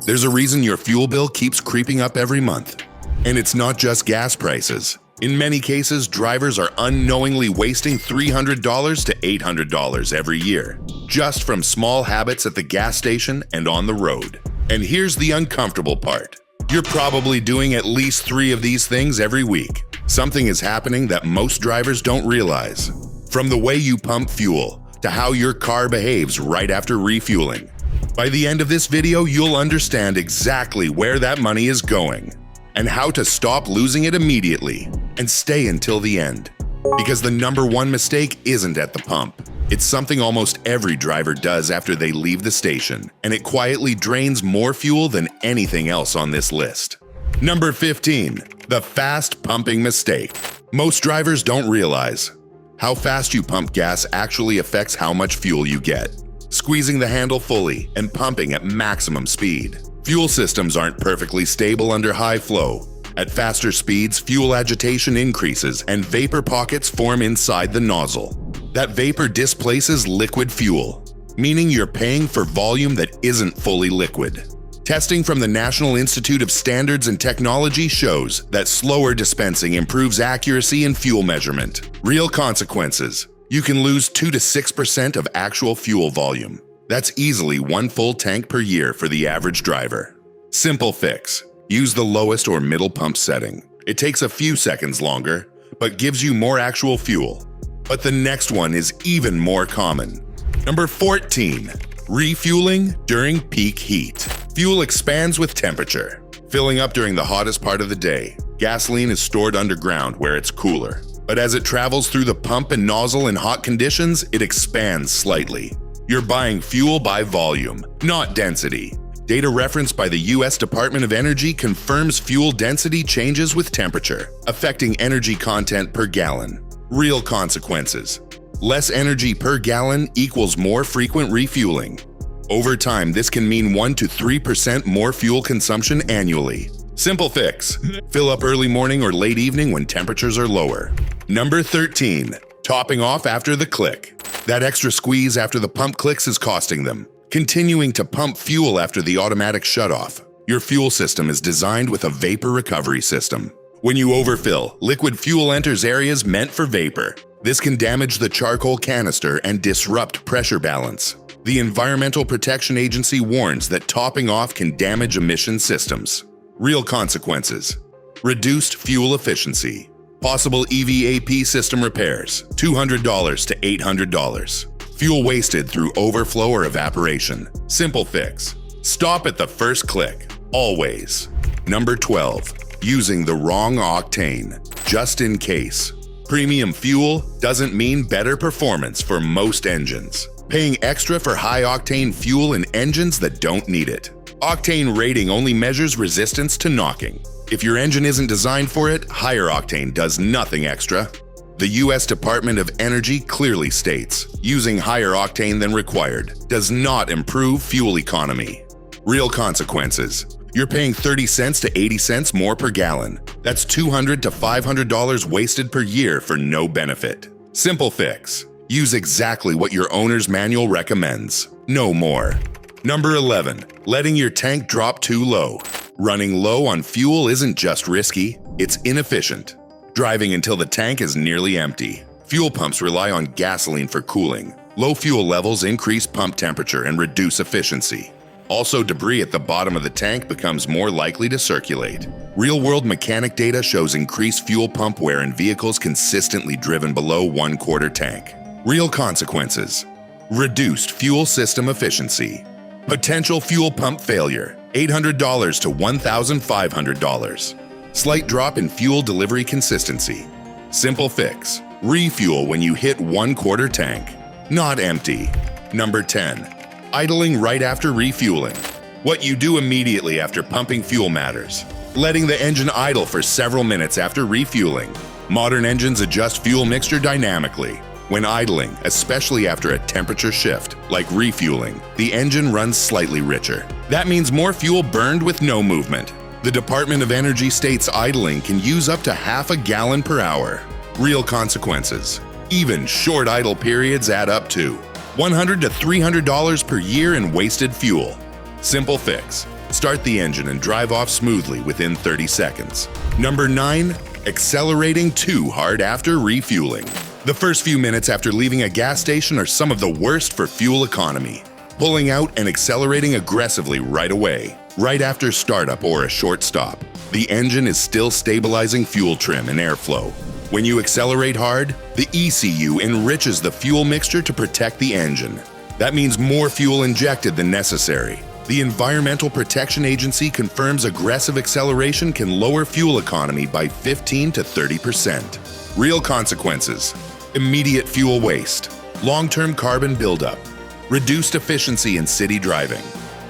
There's a reason your fuel bill keeps creeping up every month. And it's not just gas prices. In many cases, drivers are unknowingly wasting $300 to $800 every year, just from small habits at the gas station and on the road. And here's the uncomfortable part. You're probably doing at least 3 of these things every week. Something is happening that most drivers don't realize. From the way you pump fuel to how your car behaves right after refueling. By the end of this video, you'll understand exactly where that money is going and how to stop losing it immediately and stay until the end. Because the number one mistake isn't at the pump. It's something almost every driver does after they leave the station, and it quietly drains more fuel than anything else on this list. Number 15, the fast pumping mistake. Most drivers don't realize how fast you pump gas actually affects how much fuel you get. Squeezing the handle fully and pumping at maximum speed. Fuel systems aren't perfectly stable under high flow. At faster speeds, fuel agitation increases and vapor pockets form inside the nozzle. That vapor displaces liquid fuel, meaning you're paying for volume that isn't fully liquid. Testing from the National Institute of Standards and Technology shows that slower dispensing improves accuracy in fuel measurement. Real consequences: you can lose 2 to 6% of actual fuel volume. That's easily 1 full tank per year for the average driver. Simple fix: use the lowest or middle pump setting. It takes a few seconds longer, but gives you more actual fuel. But the next one is even more common. Number 14, refueling during peak heat. Fuel expands with temperature. Filling up during the hottest part of the day, gasoline is stored underground where it's cooler. But as it travels through the pump and nozzle in hot conditions, it expands slightly. You're buying fuel by volume, not density. Data referenced by the U.S. Department of Energy confirms fuel density changes with temperature, affecting energy content per gallon. Real consequences: less energy per gallon equals more frequent refueling. Over time, this can mean 1 to 3% more fuel consumption annually. Simple fix: fill up early morning or late evening when temperatures are lower. Number 13, topping off after the click. That extra squeeze after the pump clicks is costing them. Continuing to pump fuel after the automatic shutoff. Your fuel system is designed with a vapor recovery system. When you overfill, liquid fuel enters areas meant for vapor. This can damage the charcoal canister and disrupt pressure balance. The Environmental Protection Agency warns that topping off can damage emission systems. Real consequences: reduced fuel efficiency. Possible EVAP system repairs, $200 to $800. Fuel wasted through overflow or evaporation. Simple fix: stop at the first click, always. Number 12, using the wrong octane, just in case. Premium fuel doesn't mean better performance for most engines. Paying extra for high-octane fuel in engines that don't need it. Octane rating only measures resistance to knocking. If your engine isn't designed for it, higher octane does nothing extra. The U.S. Department of Energy clearly states, using higher octane than required does not improve fuel economy. Real consequences: you're paying 30 cents to 80 cents more per gallon. That's $200 to $500 wasted per year for no benefit. Simple fix: use exactly what your owner's manual recommends. No more. Number 11, letting your tank drop too low. Running low on fuel isn't just risky, it's inefficient. Driving until the tank is nearly empty. Fuel pumps rely on gasoline for cooling. Low fuel levels increase pump temperature and reduce efficiency. Also, debris at the bottom of the tank becomes more likely to circulate. Real-world mechanic data shows increased fuel pump wear in vehicles consistently driven below 1/4 tank. Real consequences: reduced fuel system efficiency. Potential fuel pump failure, $800 to $1,500. Slight drop in fuel delivery consistency. Simple fix: refuel when you hit 1/4 tank, not empty. Number 10, idling right after refueling. What you do immediately after pumping fuel matters. Letting the engine idle for several minutes after refueling. Modern engines adjust fuel mixture dynamically. When idling, especially after a temperature shift, like refueling, the engine runs slightly richer. That means more fuel burned with no movement. The Department of Energy states idling can use up to half a gallon per hour. Real consequences: even short idle periods add up to $100 to $300 per year in wasted fuel. Simple fix: Start the engine and drive off smoothly within 30 seconds. Number 9. Accelerating too hard after refueling. The first few minutes after leaving a gas station are some of the worst for fuel economy. Pulling out and accelerating aggressively right away, right after startup or a short stop. The engine is still stabilizing fuel trim and airflow. When you accelerate hard, the ECU enriches the fuel mixture to protect the engine. That means more fuel injected than necessary. The Environmental Protection Agency confirms aggressive acceleration can lower fuel economy by 15 to 30%. Real consequences: immediate fuel waste, long-term carbon buildup, reduced efficiency in city driving.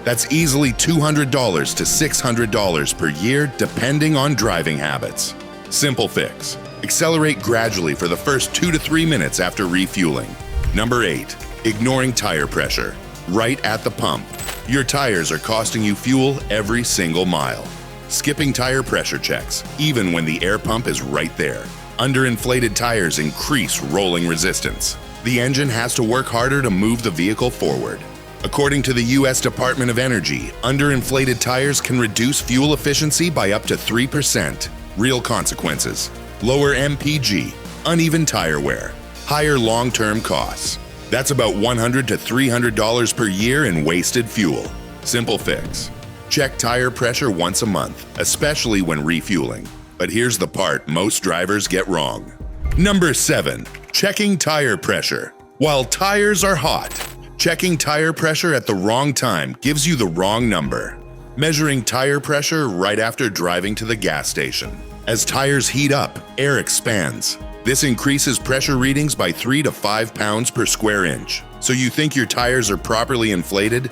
That's easily $200 to $600 per year depending on driving habits. Simple fix: accelerate gradually for the first 2 to 3 minutes after refueling. Number 8. Ignoring tire pressure. Right at the pump. Your tires are costing you fuel every single mile. Skipping tire pressure checks, even when the air pump is right there. Underinflated tires increase rolling resistance. The engine has to work harder to move the vehicle forward. According to the U.S. Department of Energy, underinflated tires can reduce fuel efficiency by up to 3%. Real consequences: lower MPG, uneven tire wear, higher long-term costs. That's about $100 to $300 per year in wasted fuel. Simple fix: check tire pressure once a month, especially when refueling. But here's the part most drivers get wrong. Number 7. Checking tire pressure. While tires are hot, checking tire pressure at the wrong time gives you the wrong number. Measuring tire pressure right after driving to the gas station. As tires heat up, air expands. This increases pressure readings by 3 to 5 pounds per square inch. So you think your tires are properly inflated?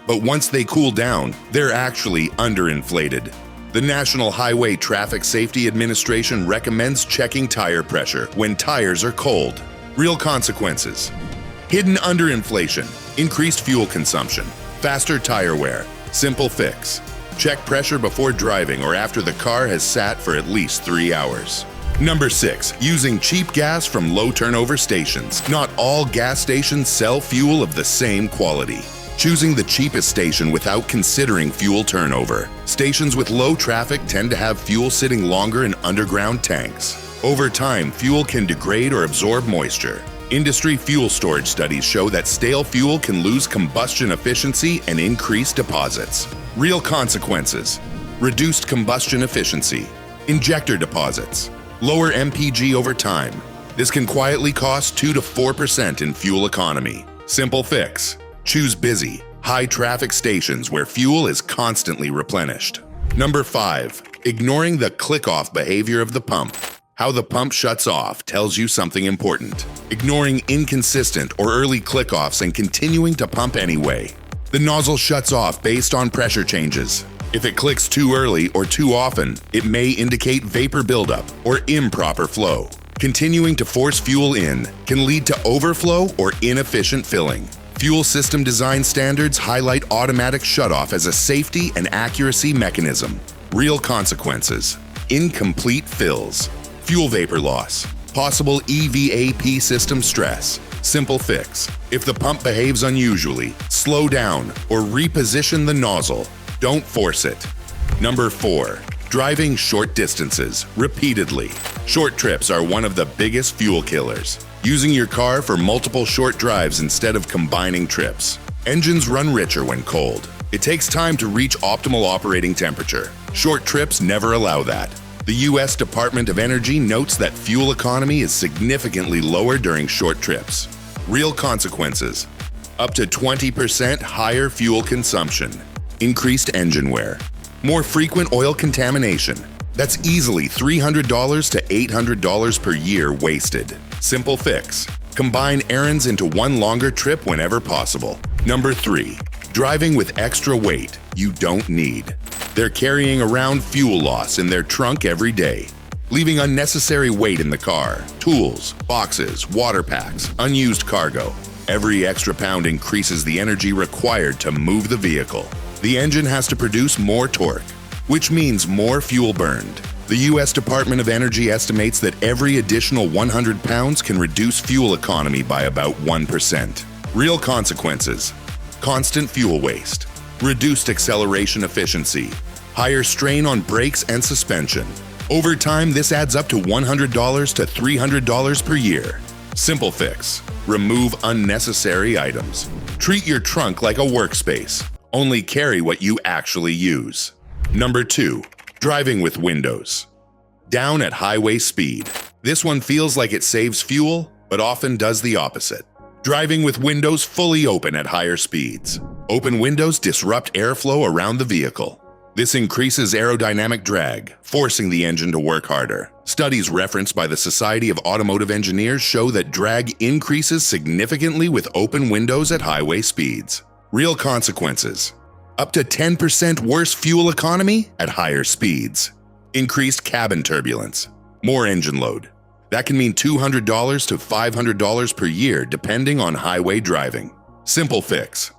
But once they cool down, they're actually underinflated. The National Highway Traffic Safety Administration recommends checking tire pressure when tires are cold. Real consequences: hidden underinflation, increased fuel consumption, faster tire wear. Simple fix: check pressure before driving or after the car has sat for at least 3 hours. Number 6. Using cheap gas from low turnover stations. Not all gas stations sell fuel of the same quality. Choosing the cheapest station without considering fuel turnover. Stations with low traffic tend to have fuel sitting longer in underground tanks. Over time, fuel can degrade or absorb moisture. Industry fuel storage studies show that stale fuel can lose combustion efficiency and increase deposits. Real consequences: reduced combustion efficiency, injector deposits, lower MPG over time. This can quietly cost 2 to 4% in fuel economy. Simple fix: choose busy, high-traffic stations where fuel is constantly replenished. Number 5. Ignoring the click-off behavior of the pump. How the pump shuts off tells you something important. Ignoring inconsistent or early click-offs and continuing to pump anyway. The nozzle shuts off based on pressure changes. If it clicks too early or too often, it may indicate vapor buildup or improper flow. Continuing to force fuel in can lead to overflow or inefficient filling. Fuel system design standards highlight automatic shutoff as a safety and accuracy mechanism. Real consequences: incomplete fills, fuel vapor loss, possible EVAP system stress. Simple fix: if the pump behaves unusually, slow down or reposition the nozzle. Don't force it. Number 4. Driving short distances repeatedly. Short trips are one of the biggest fuel killers. Using your car for multiple short drives instead of combining trips. Engines run richer when cold. It takes time to reach optimal operating temperature. Short trips never allow that. The U.S. Department of Energy notes that fuel economy is significantly lower during short trips. Real consequences: up to 20% higher fuel consumption, increased engine wear, more frequent oil contamination. That's easily $300 to $800 per year wasted. Simple fix: combine errands into one longer trip whenever possible. Number 3. Driving with extra weight you don't need. They're carrying around fuel loss in their trunk every day, leaving unnecessary weight in the car. Tools, boxes, water packs, unused cargo. Every extra pound increases the energy required to move the vehicle. The engine has to produce more torque, which means more fuel burned. The U.S. Department of Energy estimates that every additional 100 pounds can reduce fuel economy by about 1%. Real consequences: constant fuel waste, reduced acceleration efficiency, higher strain on brakes and suspension. Over time, this adds up to $100 to $300 per year. Simple fix: remove unnecessary items. Treat your trunk like a workspace. Only carry what you actually use. Number 2. Driving with windows down at highway speed. This one feels like it saves fuel, but often does the opposite. Driving with windows fully open at higher speeds. Open windows disrupt airflow around the vehicle. This increases aerodynamic drag, forcing the engine to work harder. Studies referenced by the Society of Automotive Engineers show that drag increases significantly with open windows at highway speeds. Real consequences: up to 10% worse fuel economy at higher speeds. Increased cabin turbulence, more engine load. That can mean $200 to $500 per year depending on highway driving. Simple fix: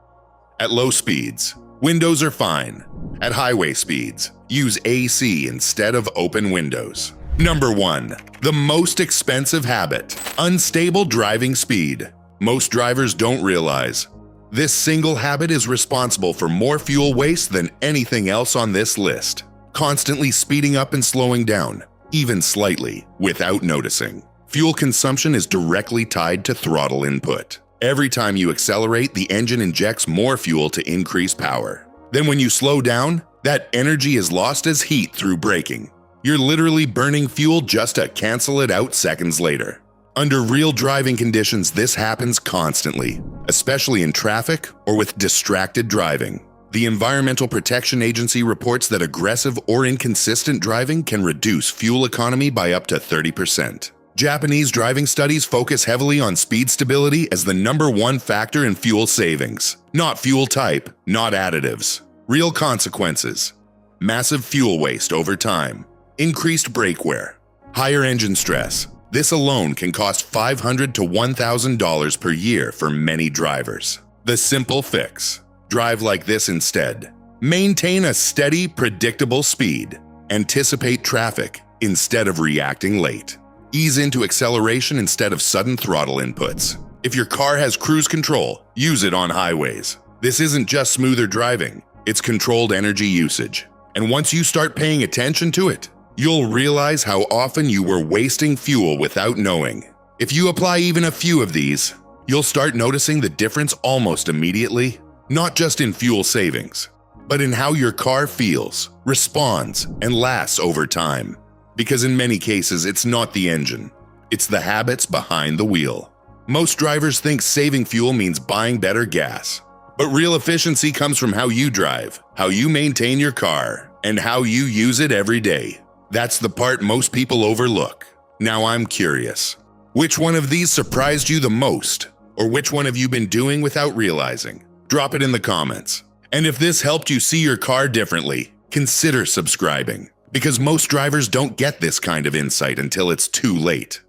at low speeds, windows are fine. At highway speeds, use AC instead of open windows. Number 1. The most expensive habit: unstable driving speed. Most drivers don't realize this single habit is responsible for more fuel waste than anything else on this list. Constantly speeding up and slowing down, even slightly, without noticing. Fuel consumption is directly tied to throttle input. Every time you accelerate, the engine injects more fuel to increase power. Then when you slow down, that energy is lost as heat through braking. You're literally burning fuel just to cancel it out seconds later. Under real driving conditions, this happens constantly, especially in traffic or with distracted driving. The Environmental Protection Agency reports that aggressive or inconsistent driving can reduce fuel economy by up to 30%. Japanese driving studies focus heavily on speed stability as the #1 factor in fuel savings. Not fuel type, not additives. Real consequences: massive fuel waste over time, increased brake wear, higher engine stress. This alone can cost $500 to $1,000 per year for many drivers. The simple fix: drive like this instead. Maintain a steady, predictable speed. Anticipate traffic instead of reacting late. Ease into acceleration instead of sudden throttle inputs. If your car has cruise control, use it on highways. This isn't just smoother driving, it's controlled energy usage. And once you start paying attention to it, you'll realize how often you were wasting fuel without knowing. If you apply even a few of these, you'll start noticing the difference almost immediately, not just in fuel savings, but in how your car feels, responds, and lasts over time. Because in many cases, it's not the engine, it's the habits behind the wheel. Most drivers think saving fuel means buying better gas. But real efficiency comes from how you drive, how you maintain your car, and how you use it every day. That's the part most people overlook. Now I'm curious, which one of these surprised you the most? Or which one have you been doing without realizing? Drop it in the comments. And if this helped you see your car differently, consider subscribing. Because most drivers don't get this kind of insight until it's too late.